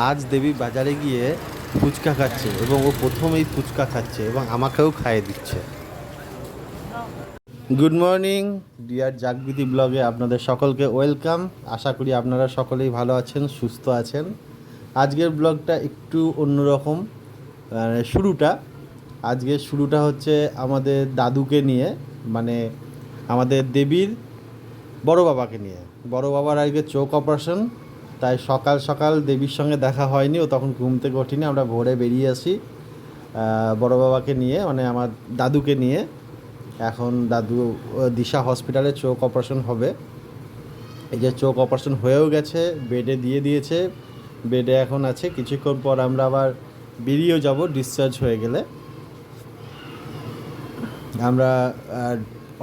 আজ দেবী বাজারে গিয়ে ফুচকা খাচ্ছে এবং ও প্রথম এই ফুচকা খাচ্ছে এবং আমাকেও খাইয়ে দিচ্ছে। গুড মর্নিং ডিয়ার জাগবিতি ব্লগে আপনাদের সকলকে ওয়েলকাম। আশা করি আপনারা সকলেই ভালো আছেন, সুস্থ আছেন। আজকের ব্লগটা একটু অন্যরকম। আজকের শুরুটা হচ্ছে আমাদের দাদুকে নিয়ে, মানে আমাদের দেবীর বড় বাবাকে নিয়ে। বড় বাবার আজকে চোখ অপারেশন, তাই সকাল সকাল দেবীর সঙ্গে দেখা হয়নি, ও তখন ঘুম থেকে ওঠেনি। আমরা ভোরে বেরিয়ে আসি বড় বাবাকে নিয়ে, মানে আমার দাদুকে নিয়ে। এখন দাদু দিশা হসপিটালে চোখ অপারেশন হবে। এই যে চোখ অপারেশন হয়েও গেছে, বেডে দিয়ে দিয়েছে, বেডে এখন আছে। কিছুক্ষণ পর আমরা আবার বেরিয়েও যাব ডিসচার্জ হয়ে গেলে। আমরা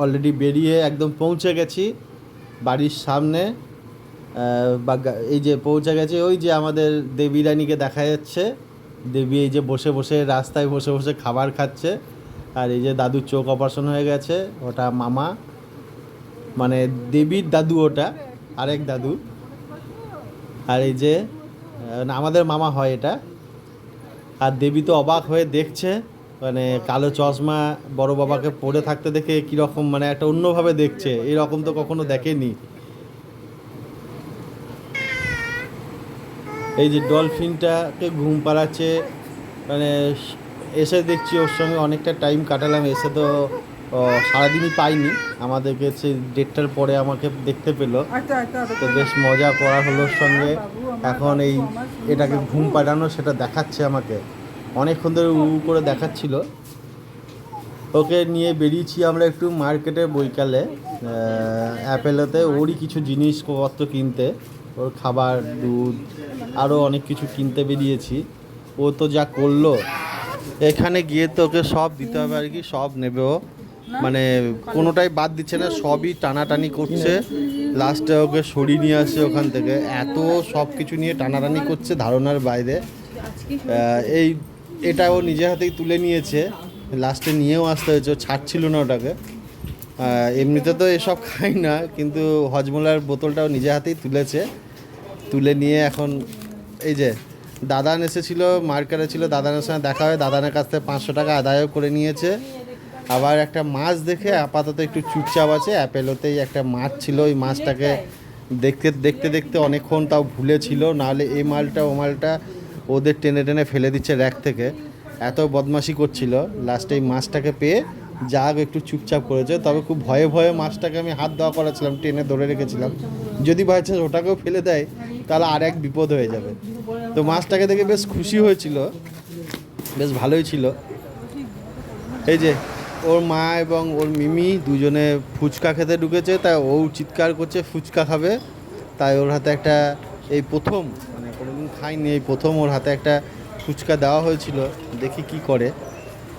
অলরেডি বেরিয়ে একদম পৌঁছে গেছি বাড়ির সামনে। এই যে পৌঁছে গেছে, ওই যে আমাদের দেবী রানীকে দেখা যাচ্ছে। দেবী এই যে বসে বসে রাস্তায় বসে বসে খাবার খাচ্ছে। আর এই যে দাদুর চোখ অপারেশন হয়ে গেছে, ওটা মামা, মানে দেবীর দাদু, ওটা আরেক দাদু। আর এই যে আমাদের মামা হয় এটা। আর দেবী তো অবাক হয়ে দেখছে, মানে কালো চশমা বড় বাবাকে পরে থাকতে দেখে কীরকম, মানে একটা অন্যভাবে দেখছে, এরকম তো কখনো দেখেনি। এই যে ডলফিনটাকে ঘুম পাড়াচ্ছে, মানে এসে দেখছি ওর সঙ্গে অনেকটা টাইম কাটালাম। এসে তো সারাদিনই পাইনি, আমাদেরকে সে 1:30টার পরে আমাকে দেখতে পেলো, তো বেশ মজা করা হলো ওর সঙ্গে। এখন এটাকে ঘুম পাড়ানো সেটা দেখাচ্ছে আমাকে, অনেকক্ষণ ধরে করে দেখাচ্ছিল। ওকে নিয়ে বেরিয়েছি আমরা একটু মার্কেটে বৈকালে, অ্যাপেলোতে, ওরই কিছু জিনিসপত্র কিনতে, ওর খাবার, দুধ, আরও অনেক কিছু কিনতে বেরিয়েছি। ও তো যা করলো, এখানে গিয়ে তো ওকে সব দিতে হবে আর কি, সব নেবে ও, মানে কোনোটাই বাদ দিচ্ছে না, সবই টানাটানি করছে। লাস্টে ওকে সরিয়ে নিয়ে আসছে ওখান থেকে, এত সব কিছু নিয়ে টানাটানি করছে ধারণার বাইরে। এটা ও নিজে হাতেই তুলে নিয়েছে, লাস্টে নিয়েও আসতে হয়েছে, ও ছাড়ছিল না ওটাকে। এমনিতে তো এসব খাই না, কিন্তু হজমোলার বোতলটাও নিজে হাতেই তুলে নিয়ে এখন এই যে দাদান এসেছিলো, মার্কেটে ছিল, দাদানের সঙ্গে দেখা হয়, দাদানের কাছ থেকে 500 টাকা আদায়ও করে নিয়েছে। আবার একটা মাছ দেখে আপাতত একটু চুপচাপ আছে। অ্যাপেলোতেই একটা মাছ ছিল, ওই মাছটাকে দেখতে দেখতে অনেকক্ষণ তাও ভুলেছিল, নাহলে এই মালটা ও মালটা ওদের টেনে টেনে ফেলে দিচ্ছে র্যাক থেকে, এত বদমাশি করছিল। লাস্টে এই মাছটাকে পেয়ে যাক একটু চুপচাপ করেছে, তবে খুব ভয়ে ভয়ে মাছটাকে আমি হাত দেওয়া করাছিলাম, টেনে ধরে রেখেছিলাম, যদি বাই চান্স ওটাকেও ফেলে দেয় তাহলে আর এক বিপদ হয়ে যাবে। তো মাছটাকে দেখে বেশ খুশি হয়েছিল, বেশ ভালোই ছিল। এই যে ওর মা এবং ওর মিমি দুজনে ফুচকা খেতে ঢুকেছে, তাই ও চিৎকার করছে ফুচকা খাবে। তাই ওর হাতে একটা, এই প্রথম, মানে কোনোদিন খাইনি, এই প্রথম ওর হাতে একটা ফুচকা দেওয়া হয়েছিল, দেখি কি করে।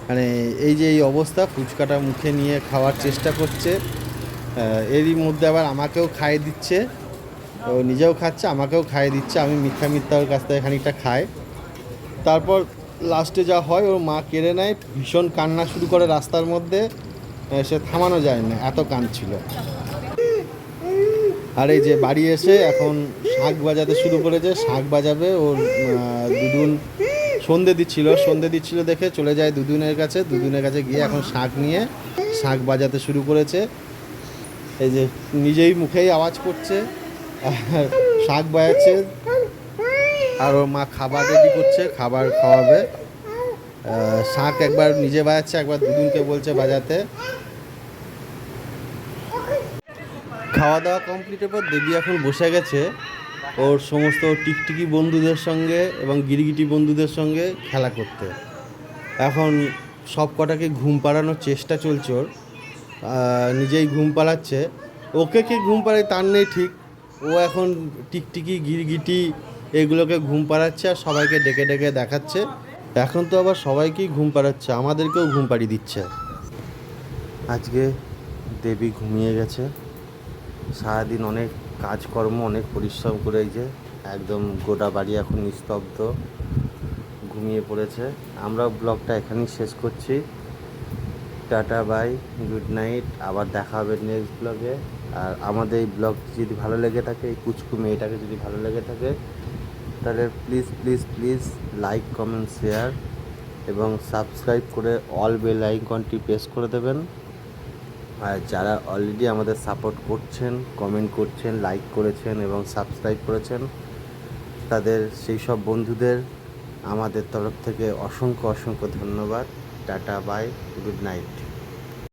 মানে এই যে এই অবস্থা, ফুচকাটা মুখে নিয়ে খাওয়ার চেষ্টা করছে, এরই মধ্যে আবার আমাকেও খাইয়ে দিচ্ছে। ও নিজেও খাচ্ছে, আমাকেও খাইয়ে দিচ্ছে, আমি মিথ্যা ওর কাছ থেকে খানিকটা খাই। তারপর লাস্টে যা হয়, ওর মা কেড়ে নেয়, ভীষণ কান্না শুরু করে রাস্তার মধ্যে, সে থামানো যায় না, এত কাঁদছিল। আর এই যে বাড়ি এসে এখন শাঁখ বাজাতে শুরু করেছে, শাঁখ বাজাবে। ওর দুদুন সন্ধে দিচ্ছিল দেখে চলে যায় দুদুনের কাছে গিয়ে এখন শাঁখ নিয়ে শাঁখ বাজাতে শুরু করেছে। এই যে নিজেই মুখেই আওয়াজ করছে আর শাঁখ বাজাচ্ছে। আর ওর মা খাবার রেডি করছে, খাবার খাওয়াবে। শাঁখ একবার নিজে বাজাচ্ছে, একবার দুদুনকে বলছে বাজাতে। খাওয়া দাওয়া কমপ্লিটের পর দেবী এখন বসে গেছে ওর সমস্ত টিকটিকি বন্ধুদের সঙ্গে এবং গিরিগিটি বন্ধুদের সঙ্গে খেলা করতে। এখন সব কটাকে ঘুম পাড়ানোর চেষ্টা চলছে ওর, নিজেই ঘুম পাড়াচ্ছে। ওকে কে ঘুম পাড়ায় তার নেই ঠিক, ও এখন টিকটিকি গিরগিটি এগুলোকে ঘুম পাড়াচ্ছে আর সবাইকে ডেকে ডেকে দেখাচ্ছে। এখন তো আবার সবাইকেই ঘুম পাড়াচ্ছে, আমাদেরকেও ঘুম পাড়িয়ে দিচ্ছে। আজকে দেবী ঘুমিয়ে গেছে, সারাদিন অনেক কাজকর্ম, অনেক পরিশ্রম করে এই যে একদম গোটা বাড়ি এখন নিস্তব্ধ, ঘুমিয়ে পড়েছে। আমরা ব্লগটা এখানেই শেষ করছি। টাটা বাই, গুড নাইট, আবার দেখা হবে নেক্সট ব্লগে। আর আমাদের এই ব্লগ যদি ভালো লেগে থাকে, এই কুচকু মেয়েটাকে যদি ভালো লেগে থাকে, তাহলে please please please like comment share এবং সাবস্ক্রাইব করে অল বেল আইকনটি প্রেস করে দেবেন। আর যারা অলরেডি আমাদের সাপোর্ট করছেন, কমেন্ট করছেন, লাইক করেছেন এবং সাবস্ক্রাইব করেছেন, তাদের সেই সব বন্ধুদের আমাদের তরফ থেকে অসংখ্য অসংখ্য ধন্যবাদ। টাটা, বাই, গুড নাইট।